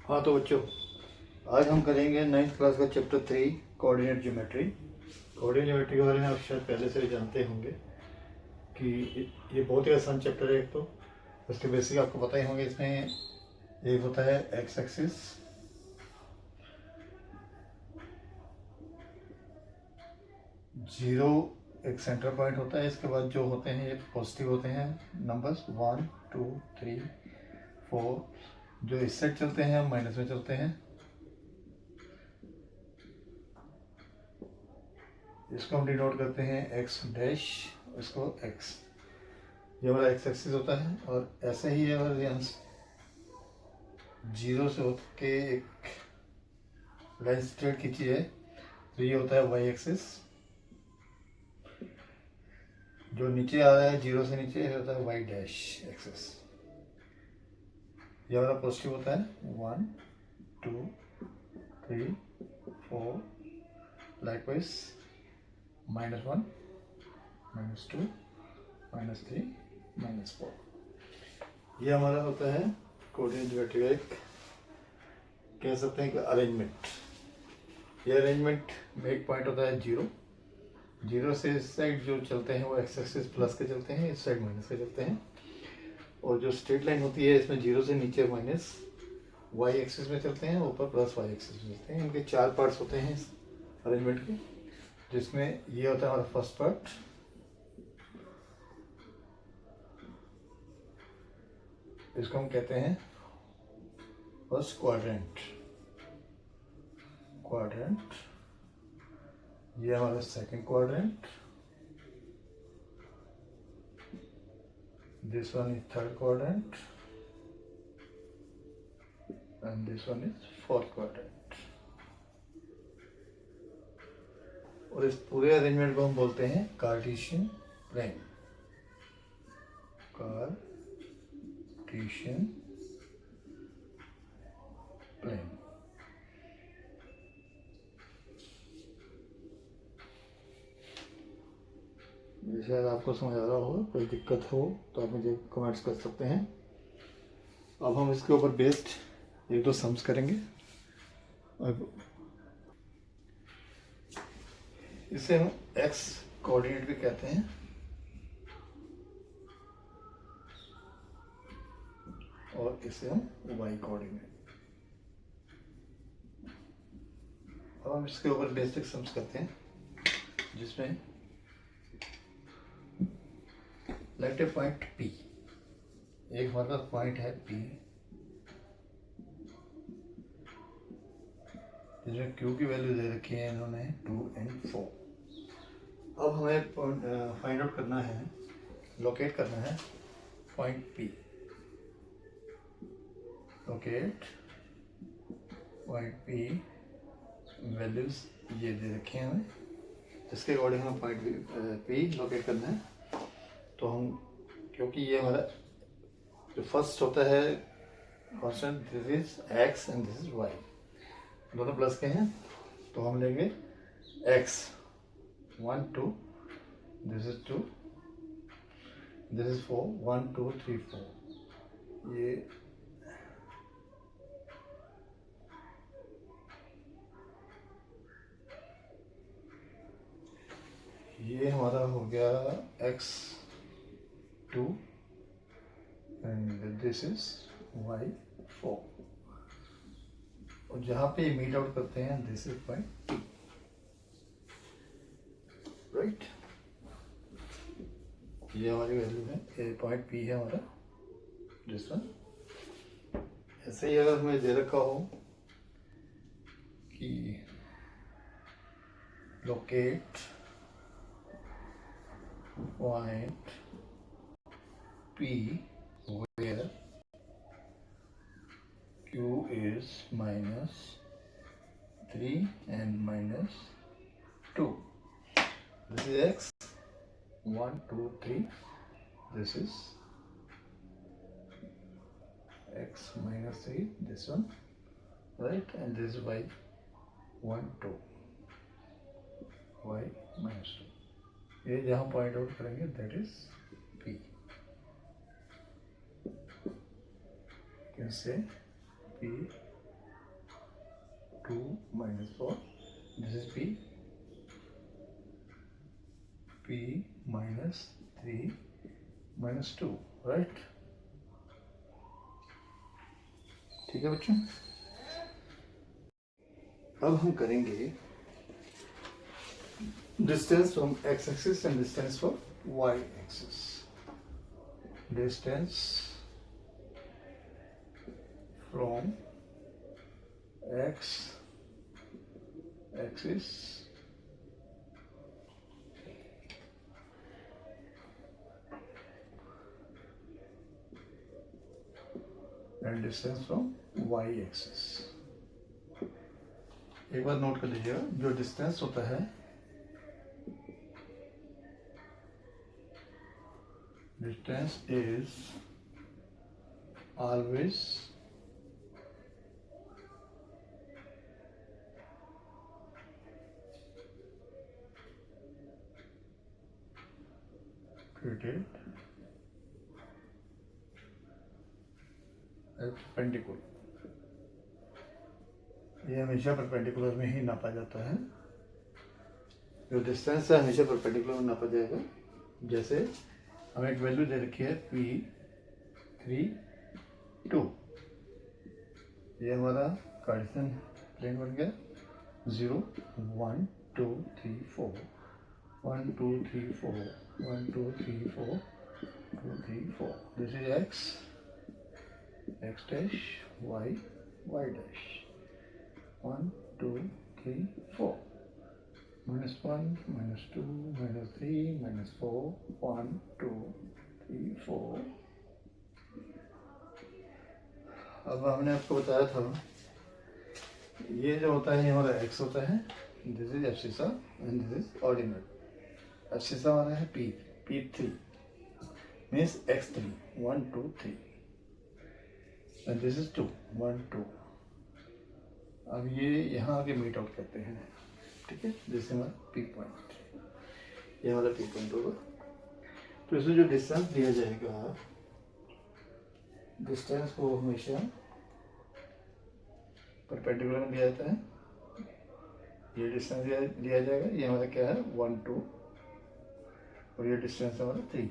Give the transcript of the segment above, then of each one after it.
हाँ तो बच्चों, आज हम करेंगे 9th क्लास का chapter 3 coordinate geometry. Coordinate geometry के बारे में आप शायद पहले से ही जानते होंगे कि ये बहुत ही आसान चैप्टर है। एक तो उसके बेसिक आपको पता ही होंगे। इसमें एक होता है एक्स एक्सिस, जीरो एक सेंटर पॉइंट होता है। इसके बाद जो होते हैं ये पॉजिटिव होते हैं नंबर्स 1 2 3 4, जो इस साइड चलते हैं माइनस में चलते हैं। इसको हम डिनोट करते हैं एक्स डैश, इसको एक्स। ये हमारा एक्स एक्सिस होता है। और ऐसे ही अगर यहाँ जीरो से होकर के एक लाइन स्ट्रेट खींची है तो ये होता है वाई एक्सिस। जो नीचे आ रहा है जीरो से नीचे ये होता है वाई डैश एक्सिस। ये हमारा पॉजिटिव होता है 1 2 3 4, लाइकवाइज -1 -2 -3 -4। ये हमारा होता है कोऑर्डिनेट ज्योमेट्री का एक, कह सकते हैं कि अरेंजमेंट। ये अरेंजमेंट में एक पॉइंट होता है जीरो। जीरो से इस साइड जो चलते हैं वो एक्स एक्सिस प्लस के चलते हैं, इस साइड माइनस के चलते हैं। और जो स्ट्रेट लाइन होती है इसमें जीरो से नीचे माइनस वाई एक्सिस में चलते हैं, ऊपर प्लस वाई एक्सिस में चलते हैं। इनके 4 पार्ट्स होते हैं इस अरेंजमेंट के, जिसमें ये होता है हमारा फर्स्ट पार्ट। इसको हम कहते हैं फर्स्ट क्वाड्रेंट। ये हमारा second quadrant. This one is third quadrant and this one is fourth quadrant। और इस पूरे अरेंजमेंट को हम बोलते हैं कार्टेशियन प्लेन। Cartesian plane. ये शायद आपको समझ आ रहा होगा। कोई दिक्कत हो तो आप मुझे कमेंट्स कर सकते हैं। अब हम इसके ऊपर बेस्ड एक दो सम्स करेंगे। अब इसे हम एक्स कोऑर्डिनेट भी कहते हैं और इसे हम वाई कोऑर्डिनेट। अब हम इसके ऊपर बेसिक सम्स करते हैं, जिसमें लेट ए पॉइंट P। एक हमारे पास पॉइंट है P, जिसमें Q की वैल्यू दे रखी है इन्होंने 2 और 4। अब हमें फाइंड आउट करना है, लोकेट करना है point P। Locate point P, values ये दे रखे हैं हमें, जिसके अकॉर्डिंग हमें पॉइंट P लोकेट करना है। तो हम, क्योंकि ये हमारा जो फर्स्ट होता है constant, this is x and this is y, दोनों प्लस के हैं, तो हम लेंगे x 1 2, this is 2, this is 4, 1 2 3 4। ये हमारा हो गया x 2 and this is y 4। और जहाँ पे मीट आउट करते हैं this is point P, right. ये हमारी वैल्यू है, ये पॉइंट P है हमारा, दिस वन। ऐसे ही अगर हमें दे रखा हो कि locate point P where Q is -3 and -2, this is x 1 2 3, this is x -3, this one, right, and this is y 1 2, y -2। ये जहाँ पॉइंट आउट करेंगे दैट इज P। कैसे P 2 minus 4. This is P. P minus 3 minus 2, right? ठीक है बच्चों, अब हम करेंगे distance from x axis and distance from y axis. Distance from x axis and distance from y axis. एक बार नोट कर लीजिएगा, जो डिस्टेंस होता है, distance is always treated as perpendicular. ये हमेशा परपेंडिकुलर में ही नापा जाता है. जो डिस्टेंस है हमेशा परपेंडिकुलर में नापा जाएगा. जैसे हमें एक वैल्यू दे रखी है P3 2. ये हमारा कार्टेशियन प्लेन बन गया. 0 1 2 3 4 1 2 3 4 1 2 3 4 2 3 4. This is x dash, y dash. 1 2 3 4. minus 1 minus 2 minus 3 minus 4 1 2 3 4. अब हमने आपको बताया था, ये जो होता है ये हमारा x होता है. This is abscissa and this is ordinate. Abscissa हमारा है P3 means x3 1 2 3 and this is 2 1 2. अब ये यहाँ आके मीट आउट करते हैं, ठीक है. जैसे हमारा P पॉइंट, ये हमारा P पॉइंट होगा. तो इसमें जो डिस्टेंस दिया जाएगा, डिस्टेंस को हमेशा परपेंडिकुलर में दिया जाता है. ये डिस्टेंस लिया जाएगा. ये हमारा क्या है 1 2 और ये डिस्टेंस हमारा 3.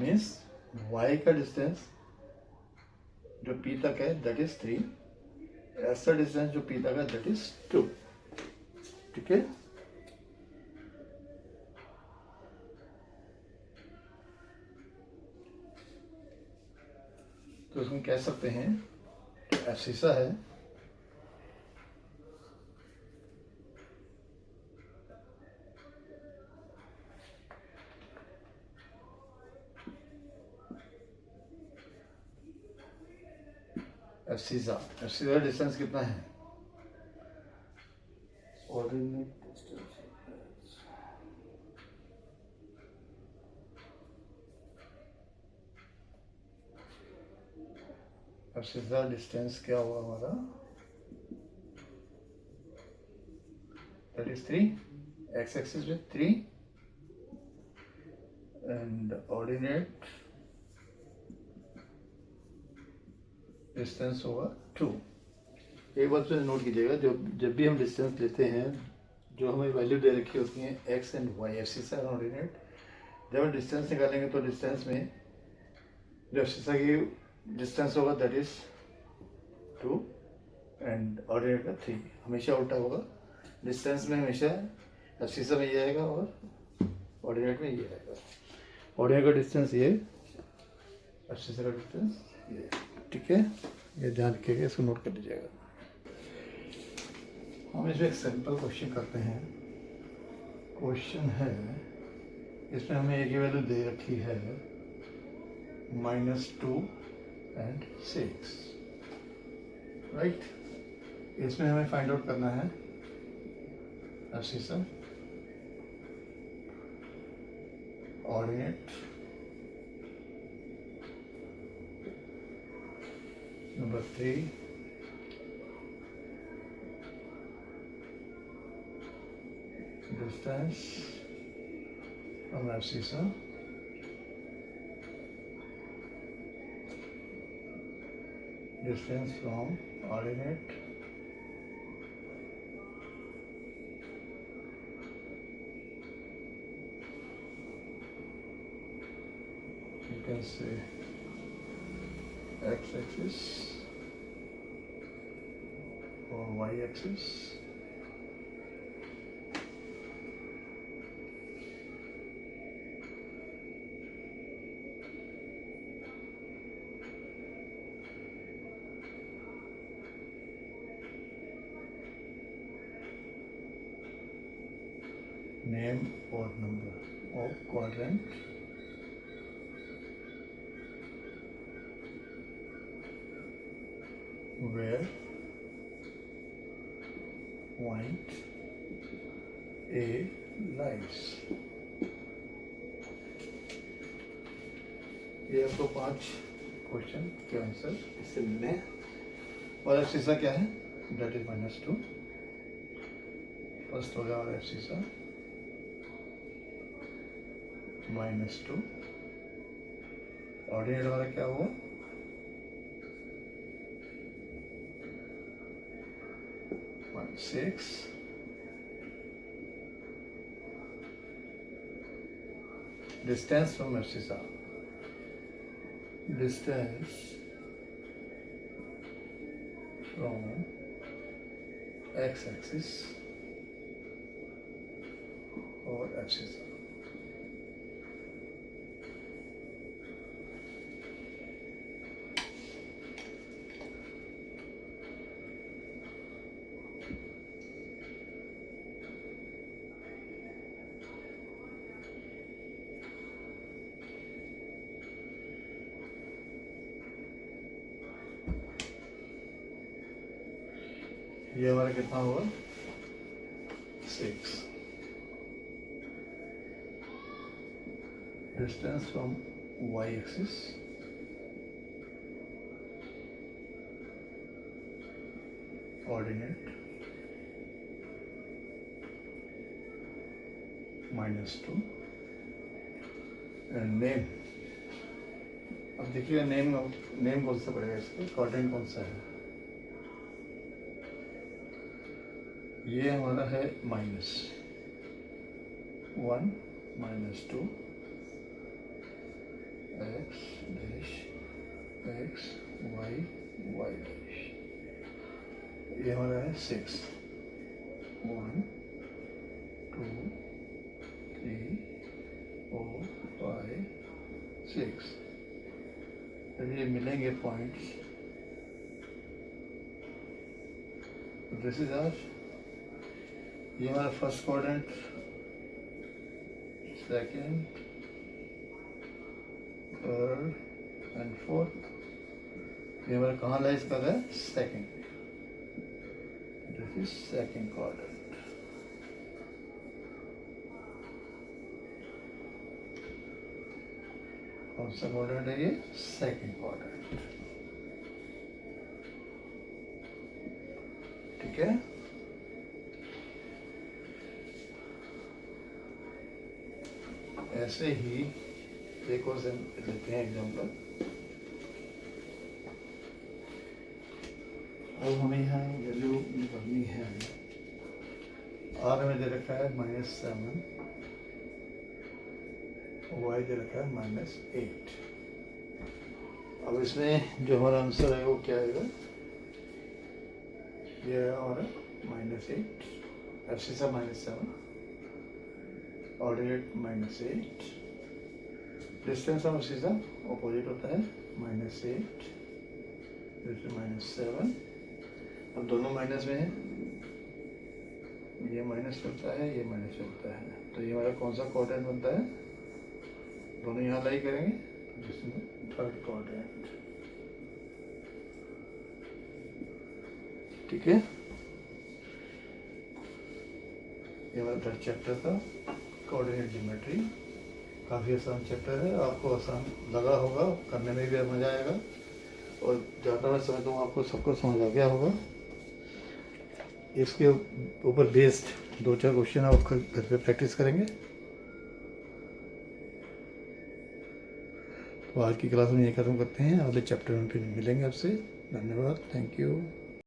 मीन्स y का डिस्टेंस जो P तक है दैट इज 3. ऐसा डिस्टेंस जो P तक है दैट इज 2. ठीक है. तो हम कह सकते हैं एब्सिसा है एब्सिसा. एब्सिसा डिस्टेंस कितना है? ऑर्डिनेट डिस्टेंस एब्सिसा डिस्टेंस क्या हुआ हमारा? That is 3. एक्स एक्सिस में 3 एंड ऑर्डिनेट डिस्टेंस होगा 2. एक बात से नोट कीजिएगा, जब भी हम डिस्टेंस लेते हैं, जो हमें वैल्यू दे रखी होती है x and y, axis and ordinate. जब हम डिस्टेंस निकालेंगे तो डिस्टेंस में जो एक्सिस की डिस्टेंस होगा दैट इज 2 एंड ऑर्डिनेट का 3. हमेशा उल्टा होगा. डिस्टेंस में हमेशा एक्सिस में ये आएगा और ऑर्डिनेट में ये आएगा. ऑर्डिनेट का डिस्टेंस ये, एक्सिस का डिस्टेंस ये. ठीक है, ये ध्यान रखिएगा, इसको नोट कर लीजिएगा. हम इसमें एक सिंपल क्वेश्चन करते हैं. क्वेश्चन है, इसमें हमें एक ही वैल्यू दे रखी है -2 एंड 6, राइट. इसमें हमें फाइंड आउट करना है abscissa, ordinate, number 3 distance from abscissa, distance from ordinate, से एक्स एक्सिस और y axis, name or number of quadrant where point A lies। ये आपको 5 क्वेश्चन के आंसर इससे मिलने हैं। और एफ सीसा क्या है? That is -2। फर्स्ट होगा और एफ सीसा -2। ऑर्डिनेट वाला क्या हुआ? -6। Distance from abscissa, distance from x axis और एब्सिसा। ये हमारा कितना हुआ? 6। Distance from y axis, ordinate -2 and name. अब देखिए नेम कौन सा पड़ेगा इसका, कोऑर्डिनेट कौन सा है? ये हमारा है -1 -2 x dash x y y dash. ये हमारा है 6 1 2 3 4 5 6। जब ये मिलेंगे पॉइंट्स, दिस इज आवर, ये हमारा first quadrant, second, third and fourth. ये हमारा कहाँ लाइज कर रहा है? Second. This is second quadrant. कौन सा क्वाड्रेंट है ये? Second quadrant. ठीक है। ऐसे ही एक और से लेते हैं एग्जाम्पल। अब हमें यहाँ वैल्यू निकालनी है। आर में दे रखा है -7, वाई दे रखा है -8। अब इसमें जो हमारा आंसर है वो क्या आएगा? ये है हमारा -8, abscissa -7, ordinate -8, distance of abscissa opposite होता है -8, -7। अब दोनों माइनस में है, ये माइनस चलता है, ये माइनस चलता है, तो ये हमारा कौन सा क्वाड्रेंट बनता है? दोनों यहाँ लाई करेंगे, जिसमें थर्ड क्वाड्रेंट। ठीक है, ये हमारा थर्ड चैप्टर था, कोऑर्डिनेट ज्योमेट्री। काफ़ी आसान चैप्टर है, आपको आसान लगा होगा, करने में भी मज़ा आएगा और ज़्यादा मैं समझता हूँ आपको सबको समझ आ गया होगा। इसके ऊपर बेस्ड 2-4 क्वेश्चन आप घर पे प्रैक्टिस करेंगे। तो आज की क्लास में ये खत्म करते हैं, अगले चैप्टर में फिर मिलेंगे आपसे। धन्यवाद, थैंक यू।